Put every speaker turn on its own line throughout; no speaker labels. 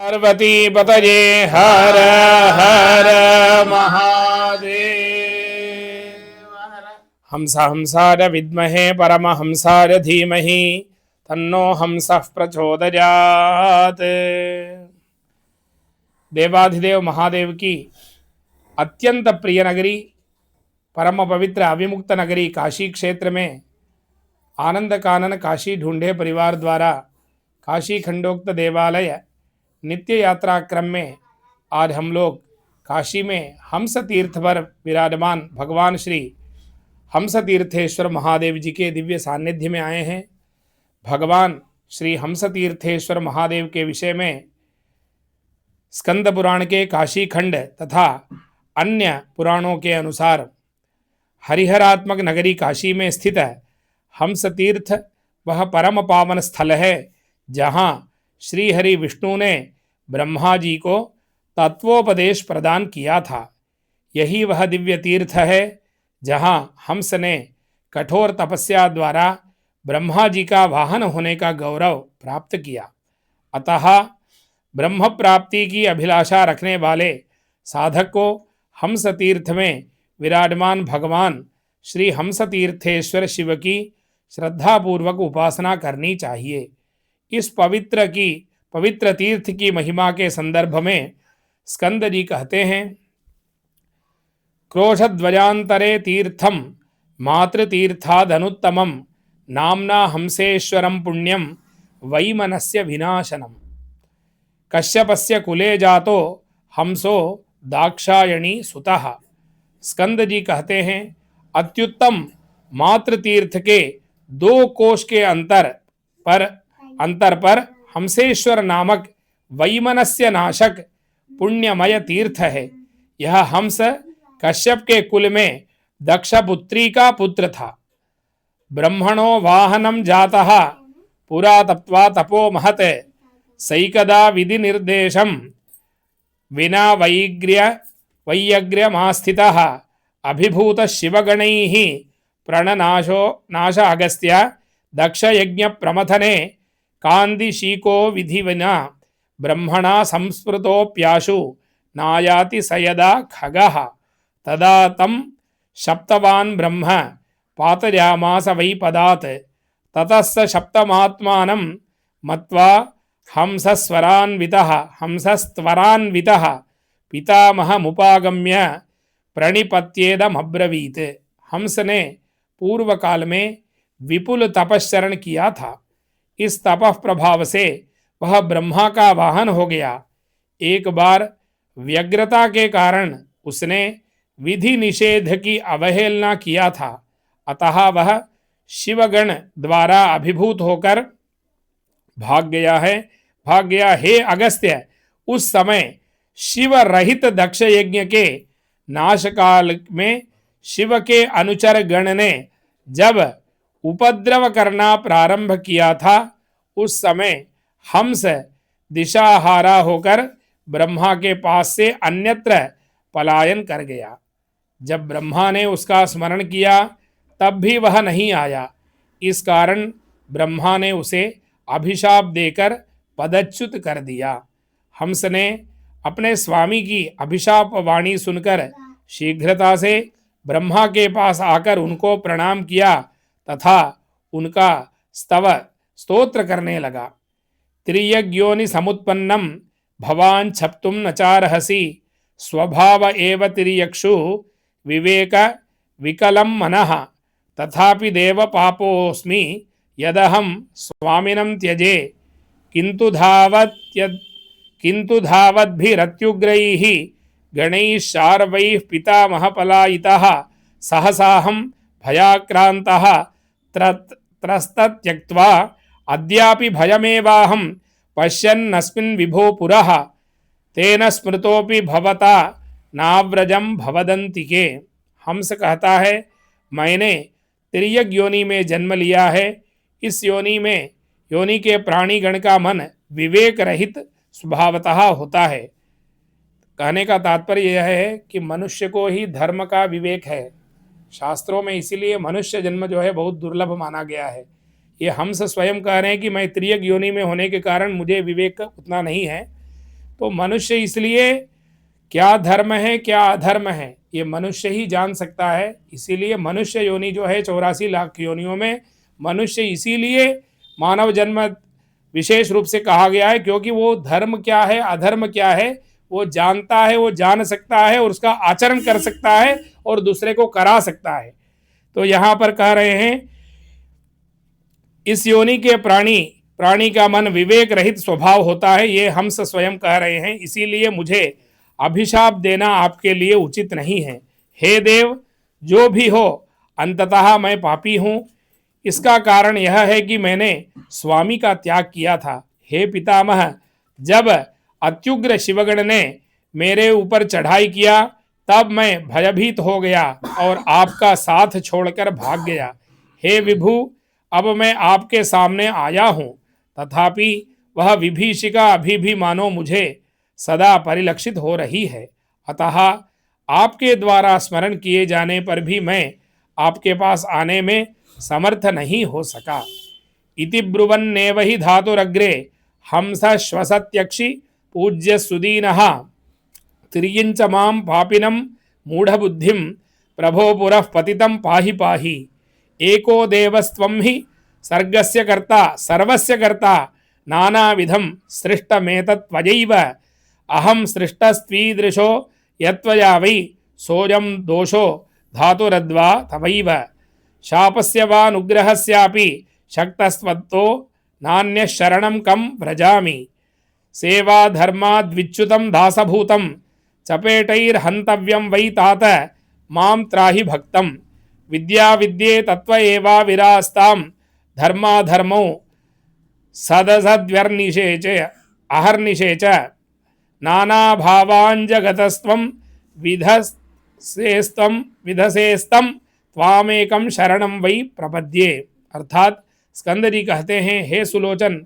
पार्वती पतये हर हर महादेव। हंसाय विद्महे परमहंसाय धीमहि तन्नो हंसः प्रचोदयात्। देवाधिदेव महादेव की अत्यंत प्रिय नगरी, परम पवित्र अविमुक्त नगरी काशी क्षेत्र में आनंद कानन काशी ढूंढे परिवार द्वारा काशी खंडोक्त देवालय नित्य यात्रा क्रम में आज हम लोग काशी में हंस तीर्थ पर विराजमान भगवान श्री हंस तीर्थेश्वर महादेव जी के दिव्य सान्निध्य में आए हैं। भगवान श्री हंस तीर्थेश्वर महादेव के विषय में स्कंद पुराण के काशी खंड तथा अन्य पुराणों के अनुसार हरिहरात्मक नगरी काशी में स्थित हंस तीर्थ वह परम पावन स्थल है जहाँ श्री हरि विष्णु ने ब्रह्मा जी को तत्वोपदेश प्रदान किया था। यही वह दिव्य तीर्थ है जहाँ हंस ने कठोर तपस्या द्वारा ब्रह्मा जी का वाहन होने का गौरव प्राप्त किया। अतः ब्रह्म प्राप्ति की अभिलाषा रखने वाले साधक को हंस तीर्थ में विराजमान भगवान श्री हंस तीर्थेश्वर शिव की श्रद्धापूर्वक उपासना करनी चाहिए। इस पवित्र तीर्थ की महिमा के संदर्भ में स्कंद जी कहते हैं, क्रोशध्वजांतरे तीर्थम मातृतीर्थादनुत्तमम नामना हंसेश्वरम पुण्यम वैमनस्य विनाशनम। कश्यपस्य कुले जातो हंसो दाक्षायणी सुतः। स्कंद जी कहते हैं, अत्युत्तम मातृतीर्थ के 2 कोश के अंतर पर हंसेश्वर नामक वैमनस्य नाशक पुण्यमय तीर्थ है। यह हंस कश्यप के कुल में दक्ष पुत्री का पुत्र था। ब्रह्मणो वाहनम जातः पुरा तप्त्वा तपो महत सैकदा विधि निर्देशम विना वैयग्र्यमास्थितः अभिभूत शिवगणैः नाश अगस्त्य दक्ष यज्ञ प्रमथने कांदिशीको विधि विना ब्रह्मणा संस्मृतोप्याशु नायाति सयदा खगः। तदा तम सप्तवान् ब्रह्म पातयामास वै पदात्। ततः स सप्तमात्मानं मत्वा हंसस्त्वरान्वितः पितामहमुपागम्य प्रणिपत्येदमब्रवीत्। हंस ने पूर्व काल में विपुल तपश्चरण किया था। इस तपः प्रभाव से वह ब्रह्मा का वाहन हो गया। एक बार व्यग्रता के कारण उसने विधि निषेध की अवहेलना किया था। अतः वह शिवगण द्वारा अभिभूत होकर भाग गया। हे अगस्त्य, उस समय शिव रहित दक्ष यज्ञ के नाशकाल में शिव के अनुचर गण ने जब उपद्रव करना प्रारंभ किया था, उस समय हंस दिशाहारा होकर ब्रह्मा के पास से अन्यत्र पलायन कर गया। जब ब्रह्मा ने उसका स्मरण किया तब भी वह नहीं आया। इस कारण ब्रह्मा ने उसे अभिशाप देकर पदच्युत कर दिया। हंस ने अपने स्वामी की अभिशाप वाणी सुनकर शीघ्रता से ब्रह्मा के पास आकर उनको प्रणाम किया तथा उनका स्तोत्र करने लगा। त्रियज्ञोनि समुत्पन्नम भवान छप्तुम न चारहसि स्वभाव एव तिर्यक्षु विवेक विकलम मनः तथापि देव पापोस्मि यदहम स्वामिनं त्यजे किंतु धावद्भिरत्युग्रैः गणैः शार्वैः पितामहपलायितः सहसाहं भयाक्रान्तः त्रस्तत्यक्त्वा अद्यापि भयमेवाहं पश्यन्नस्मिन् विभो पुरः तेन स्मृतोपि भवता नाव्रजम भवदन्तिके। हंस कहता है, मैंने तिर्यक योनि में जन्म लिया है। इस योनि के प्राणीगण का मन विवेक रहित स्वभावतः होता है। कहने का तात्पर्य यह है कि मनुष्य को ही धर्म का विवेक है। शास्त्रों में इसीलिए मनुष्य जन्म जो है बहुत दुर्लभ माना गया है। ये हंस स्वयं कह रहे हैं कि मैं तिर्यक योनि में होने के कारण मुझे विवेक उतना नहीं है। तो मनुष्य इसलिए क्या धर्म है क्या अधर्म है ये मनुष्य ही जान सकता है। इसीलिए मनुष्य योनि जो है 84 लाख योनियों में मनुष्य इसीलिए मानव जन्म विशेष रूप से कहा गया है, क्योंकि वो धर्म क्या है अधर्म क्या है वो जानता है, वो जान सकता है और उसका आचरण कर सकता है और दूसरे को करा सकता है। तो यहाँ पर कह रहे हैं इस योनि के प्राणी का मन विवेक रहित स्वभाव होता है, ये हंस स्वयं कह रहे हैं। इसीलिए मुझे अभिशाप देना आपके लिए उचित नहीं है। हे देव, जो भी हो अंततः मैं पापी हूँ। इसका कारण यह है कि मैंने स्वामी का त्याग किया था। हे पितामह, जब अत्युग्र शिवगण ने मेरे ऊपर चढ़ाई किया तब मैं भयभीत हो गया और आपका साथ छोड़कर भाग गया। हे विभु, अब मैं आपके सामने आया हूँ, तथापि वह विभीषिका अभी भी मानो मुझे सदा परिलक्षित हो रही है। अतः आपके द्वारा स्मरण किए जाने पर भी मैं आपके पास आने में समर्थ नहीं हो सका। इति ब्रुवन्नेव हि धातुरग्रे हंस श्वसत्यक्षि पूज्य सुदीनः तिर्यञ्च मां पापिनं मूढ़बुद्धिं प्रभो पुरः पतितं पाहि पाहि। एको देवस्त्वं हि सर्गस्य कर्ता सर्वस्य कर्ता नानाविधं सृष्टमेतत्त्वयैव अहं सृष्टस्त्वीदृशो यत्त्वया वै सोऽयं दोषो धातुरद्वा तवैव। शापस्य वा नुग्रहस्यापि शक्तस्त्वत्तो नान्यः शरणं कं व्रजामि। सेवा धर्माद्विच्युतं दासभूतं चपेटैर्हन्तव्यं वै तात मां त्राहि भक्तं। विद्या विद्ये तत्त्व एवा विरास्तां धर्माधर्मौ सदसद्व्यर्निशे च अहर्निशे च नानाभावाञ्जगतस्त्वं विधसेस्तं त्वामेकं शरणं वै प्रपद्ये। अर्थात स्कंद जी कहते हैं, हे सुलोचन,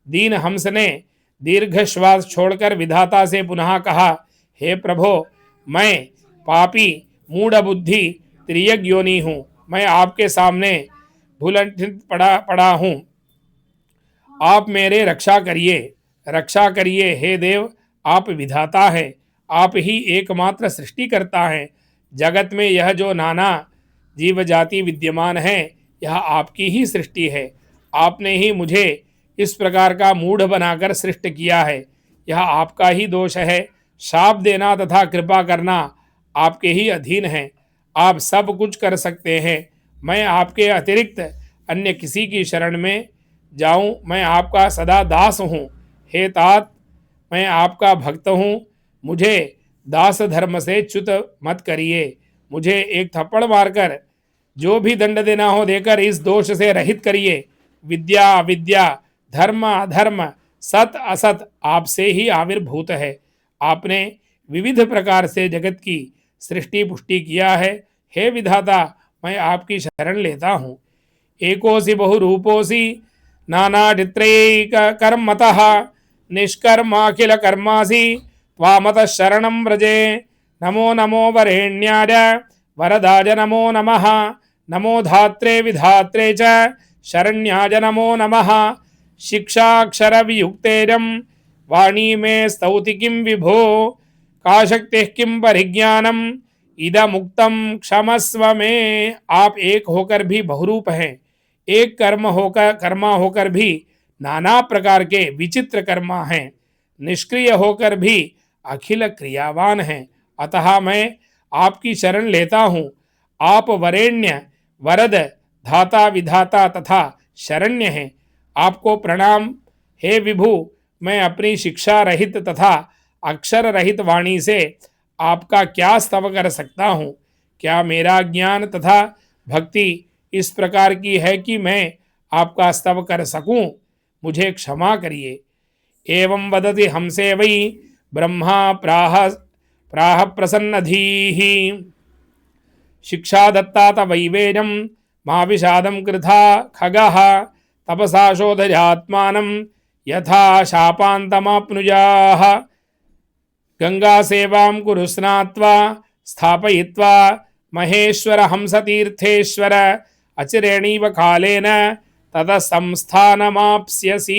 दीन हंस ने दीर्घ श्वास छोड़कर विधाता से पुनः कहा, हे प्रभो, मैं पापी मूढ़ बुद्धि त्रियग योनि हूँ। मैं आपके सामने भूलंठित पड़ा हूँ। आप मेरे रक्षा करिए हे देव। आप विधाता हैं, आप ही एकमात्र सृष्टि करता है। जगत में यह जो नाना जीव जाति विद्यमान है यह आपकी ही सृष्टि है। आपने ही मुझे इस प्रकार का मूढ़ बनाकर सृष्ट किया है। यह आपका ही दोष है। शाप देना तथा कृपा करना आपके ही अधीन है। आप सब कुछ कर सकते हैं। मैं आपके अतिरिक्त अन्य किसी की शरण में जाऊं, मैं आपका सदा दास हूँ। हे तात, मैं आपका भक्त हूँ। मुझे दास धर्म से च्युत मत करिए। मुझे एक थप्पड़ मारकर जो भी दंड देना हो देकर इस दोष से रहित करिए। विद्या अविद्या, धर्म अधर्म, सत असत आपसे ही आविर्भूत है। आपने विविध प्रकार से जगत की सृष्टि पुष्टि किया है। हे विधाता, मैं आपकी शरण लेता हूँ। एकोसी बहुरूपोसी नानादित्रैक कर्मतः निष्कर्माखिल कर्मासि त्वामतः शरणं व्रजे। नमो नमो वरेण्याय वरदाय नमो नमः। नमो धात्रे विधात्रे च शरण्याय नमो नमः। शिक्षाक्षर वियुक्तेरं वाणी में स्तौति किं विभो। का शक्तिः किं परिज्ञानम इदमुक्तम क्षमस्व में। आप एक होकर भी बहुरूप हैं, एक कर्मा होकर भी नाना प्रकार के विचित्र कर्मा हैं, निष्क्रिय होकर भी अखिल क्रियावान हैं। अतः मैं आपकी शरण लेता हूँ। आप वरेण्य, वरद, धाता, विधाता तथा शरण्य हैं। आपको प्रणाम। हे विभु, मैं अपनी शिक्षा रहित तथा अक्षर रहित वाणी से आपका क्या स्तव कर सकता हूँ। क्या मेरा ज्ञान तथा भक्ति इस प्रकार की है कि मैं आपका स्तव कर सकूं? मुझे क्षमा करिए। एवं वदति हमसे वै ब्रह्मा प्राह प्रसन्नधीः। शिक्षा दत्ता तवैवेजं मा विषादं कृथा खगः। तपसा शोधयात्मानं यथा शापान्तमाप्नुयाः। गंगा सेवां कुरु स्नात्वा स्थापयित्वा महेश्वर हंसतीर्थेश्वर अचिरेणीव कालेन ततः संस्थानमाप्स्यसि।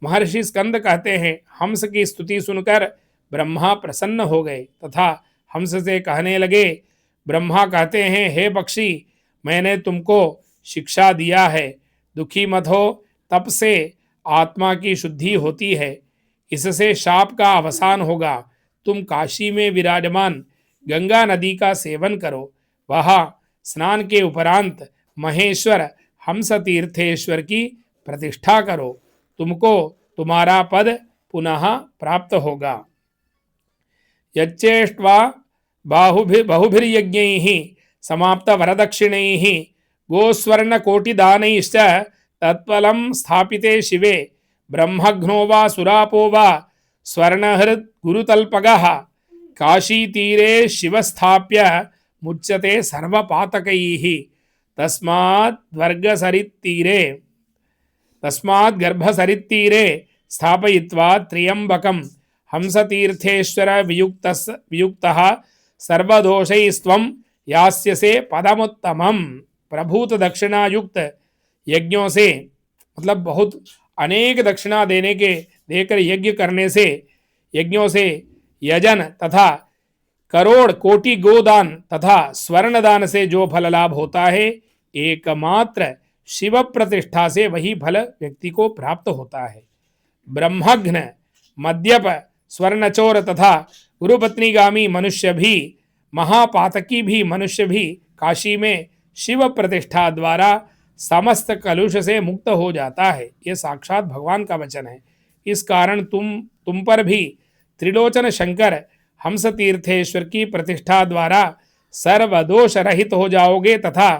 महर्षि स्कंद कहते हैं, हंस की स्तुति सुनकर ब्रह्मा प्रसन्न हो गए तथा हंस से कहने लगे। ब्रह्मा कहते हैं, हे पक्षी, मैंने तुमको शिक्षा दिया है, दुखी मत हो। तप से आत्मा की शुद्धि होती है, इससे शाप का अवसान होगा। तुम काशी में विराजमान गंगा नदी का सेवन करो, वहाँ स्नान के उपरांत महेश्वर हंस तीर्थेश्वर की प्रतिष्ठा करो, तुमको तुम्हारा पद पुनः प्राप्त होगा। यच्चेष्ट्वा बहुभिर्यज्ञैः समाप्त वरदक्षिणैः गोस्वर्ण कोटिदानैश्च तत्फलं स्थापिते शिवे ब्रह्मघ्नो वा सुरापो वा स्वर्णहृद् गुरुतल्पगः काशीतीरे शिवस्थाप्य मुच्यते सर्वपातकैः तस्मात् गर्भसरित्तीरे स्थापयित्वा त्र्यंबकं हंसतीर्थेश्वर वियुक्तः सर्वदोषैस्त्वं यास्यसे पदमुत्तमम्। प्रभूत दक्षिणा युक्त यज्ञों से, मतलब बहुत अनेक दक्षिणा देकर यज्ञ करने से, यज्ञों से, यजन तथा करोड़ कोटि गोदान तथा स्वर्णदान से जो फल लाभ होता है, एकमात्र शिव प्रतिष्ठा से वही फल व्यक्ति को प्राप्त होता है। ब्रह्मघ्न, मद्यप, स्वर्णचोर तथा गुरुपत्नीगामी मनुष्य भी, महापातकी भी मनुष्य भी काशी में शिव प्रतिष्ठा द्वारा समस्त कलुष से मुक्त हो जाता है। ये साक्षात भगवान का वचन है। इस कारण तुम पर भी त्रिलोचन शंकर हंस तीर्थेश्वर की प्रतिष्ठा द्वारा सर्वदोष रहित हो जाओगे तथा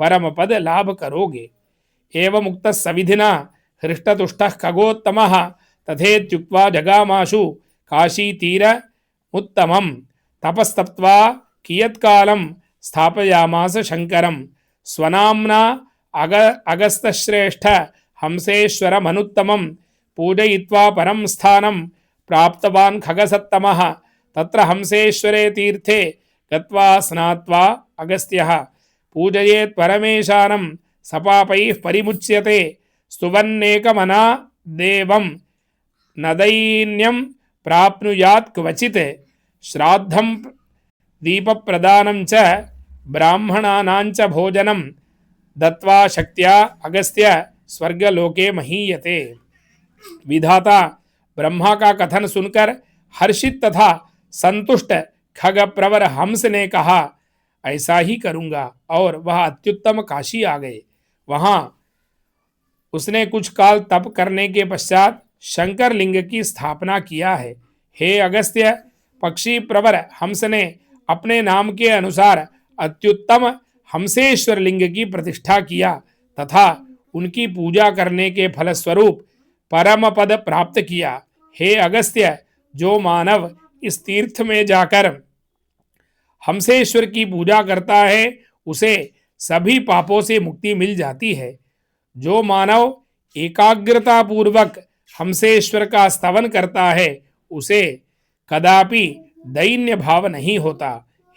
परम पद लाभ करोगे। एवं मुक्त सविधिना हृष्टतुष्टः खगोत्तमः तथेत्युक्त्वा जगामाशु काशी तीर उत्तमं तपस्तप्त्वा कियत्कालं स्थापयामास शंकरं स्वनाम्ना अगस्त्यश्रेष्ठ हंसेश्वरमनुत्तमं पूजयित्वा परं स्थानं प्राप्तवान् खगसत्तमः। तत्र हंसेश्वरे तीर्थे गत्वा स्नात्वा अगस्त्यः पूजयेत् परमेशानं सपापैः परिमुच्यते। स्तुवन्नेकमना देवं न दैन्यं प्राप्नुयात् क्वचित्। श्राद्धं दीपप्रदानं च ब्राह्मणानां च भोजनं दत्वा शक्त्या अगस्त्य स्वर्गलोके महीयते। विधाता ब्रह्मा का कथन सुनकर हर्षित तथा संतुष्ट खग प्रवर हंस ने कहा, ऐसा ही करूंगा, और वह अत्युत्तम काशी आ गए। वहां उसने कुछ काल तप करने के पश्चात शंकर लिंग की स्थापना किया है। हे अगस्त्य, पक्षी प्रवर हंस ने अपने नाम के अनुसार अत्युत्तम हंसेश्वर लिंग की प्रतिष्ठा किया तथा उनकी पूजा करने के फलस्वरूप परम पद प्राप्त किया। हे अगस्त्य, जो मानव इस तीर्थ में जाकर हंसेश्वर की पूजा करता है, उसे सभी पापों से मुक्ति मिल जाती है। जो मानव एकाग्रता पूर्वक हंसेश्वर का स्तवन करता है, उसे कदापि दैन्य भाव नहीं होता।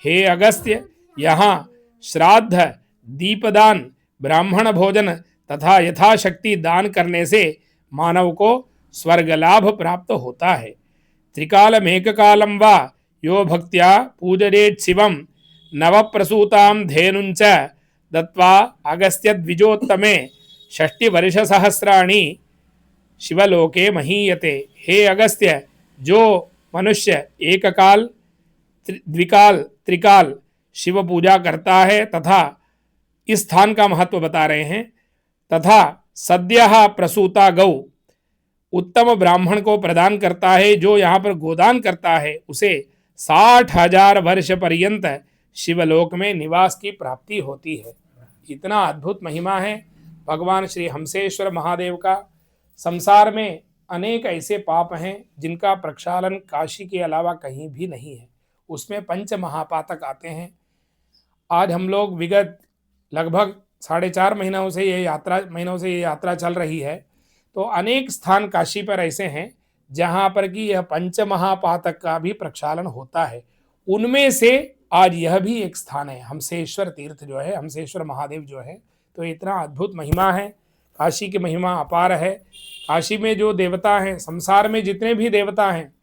हे अगस्त्य, यहाँ श्राद्ध, दीपदान, ब्राह्मण भोजन तथा यथाशक्ति दान करने से मानव को स्वर्ग लाभ प्राप्त होता है। त्रिकालमेककालं वा यो भक्त्या पूजयेत् शिवं नवप्रसूतां धेनुञ्च दत्वा अगस्त्यद्विजोत्तमे 60 वर्षसहस्राणि शिवलोके महीयते। हे अगस्त्य, जो मनुष्य एक काल, द्विकाल, त्रिकाल शिव पूजा करता है तथा इस स्थान का महत्व बता रहे हैं, तथा सद्यः प्रसूता गौ उत्तम ब्राह्मण को प्रदान करता है, जो यहाँ पर गोदान करता है, उसे 60,000 वर्ष पर्यंत शिवलोक में निवास की प्राप्ति होती है। इतना अद्भुत महिमा है भगवान श्री हंसेश्वर महादेव का। संसार में अनेक ऐसे पाप हैं जिनका प्रक्षालन काशी के अलावा कहीं भी नहीं है। उसमें पंच महापातक आते हैं। आज हम लोग विगत लगभग 4.5 महीनों से ये यात्रा चल रही है, तो अनेक स्थान काशी पर ऐसे हैं जहाँ पर कि यह पंच महापातक का भी प्रक्षालन होता है। उनमें से आज यह भी एक स्थान है, हंसेश्वर तीर्थ जो है, हंसेश्वर महादेव जो है। तो इतना अद्भुत महिमा है, काशी की महिमा अपार है। काशी में जो देवता हैं, संसार में जितने भी देवता हैं,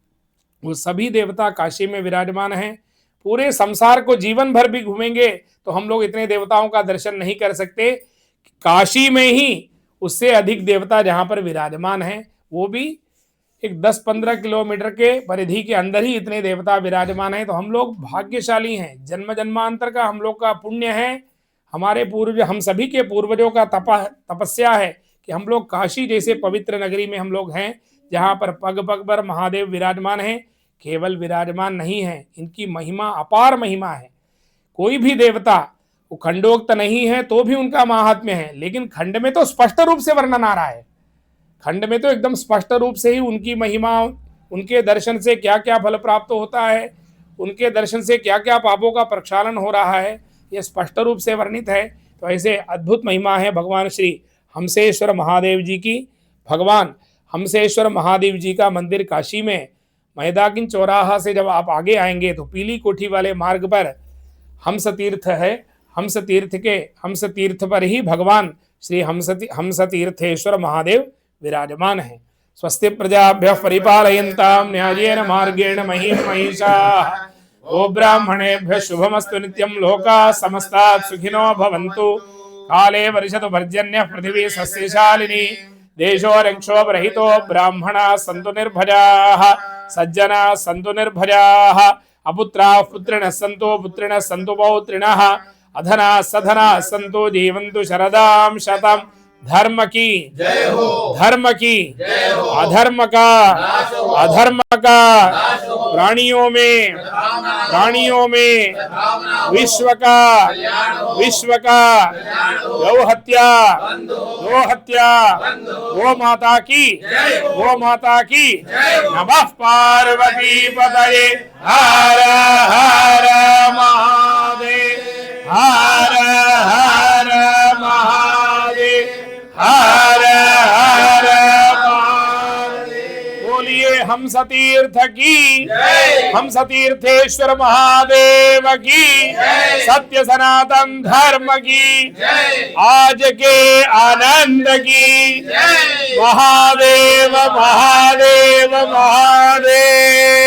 वो सभी देवता काशी में विराजमान हैं। पूरे संसार को जीवन भर भी घूमेंगे तो हम लोग इतने देवताओं का दर्शन नहीं कर सकते। काशी में ही उससे अधिक देवता जहाँ पर विराजमान हैं, वो भी एक 10-15 किलोमीटर के परिधि के अंदर ही इतने देवता विराजमान हैं। तो हम लोग भाग्यशाली हैं, जन्म जन्मांतर का हम लोग का पुण्य है, हमारे पूर्व, हम सभी के पूर्वजों का तपस्या है कि हम लोग काशी जैसे पवित्र नगरी में हम लोग हैं, जहाँ पर पग पग पर महादेव विराजमान हैं। केवल विराजमान नहीं है, इनकी महिमा अपार महिमा है। कोई भी देवता वो खंडोक्त नहीं है तो भी उनका महात्म्य है, लेकिन खंड में तो स्पष्ट रूप से वर्णन आ रहा है। खंड में तो एकदम स्पष्ट रूप से ही उनकी महिमा, उनके दर्शन से क्या क्या फल प्राप्त होता है, उनके दर्शन से क्या क्या पापों का प्रक्षालन हो रहा है, ये स्पष्ट रूप से वर्णित है। तो ऐसे अद्भुत महिमा है भगवान श्री हमसेश्वर महादेव जी की। भगवान हमसेश्वर महादेव जी का मंदिर काशी में मैदाकिन चौराहा से जब आप आगे आएंगे तो पीली कोठी वाले मार्ग पर हंस तीर्थ है। हंस तीर्थ पर ही भगवान श्री हंस तीर्थेश्वर महादेव विराजमान है। स्वस्ति प्रजाभ्यः परिपालयन्तां न्यायेन मार्गेण महिषाः। ओ ब्राह्मणेभ्यः शुभमस्तु नित्यं, लोकाः समस्ताः सुखिनो भवन्तु। काले वर्षतु पर्जन्यः पृथिवी सस्यशालिनी, देशो रक्षोभरहितो, ब्राह्मणाः सन्तु निर्भयाः, सज्जनाः सन्तु निर्भयाः, अपुत्राः पुत्रिणः सन्तु, पुत्रिणः सन्तु पौत्रिणः, अधनाः सधनाः सन्तु, जीवन्तु शरदां शतम्। धर्म की जय हो, धर्म की जय हो, अधर्म का प्राणियों में विश्व का गौ हत्या गो माता की नमः पार्वती पतये। हर हर महादेव, हर हर महादेव, हर हर महादेव। बोलिए हंस तीर्थ की, हंस तीर्थेश्वर महादेव की, सत्य सनातन धर्म की, आज के आनंद की। महादेव महादेव महादेव।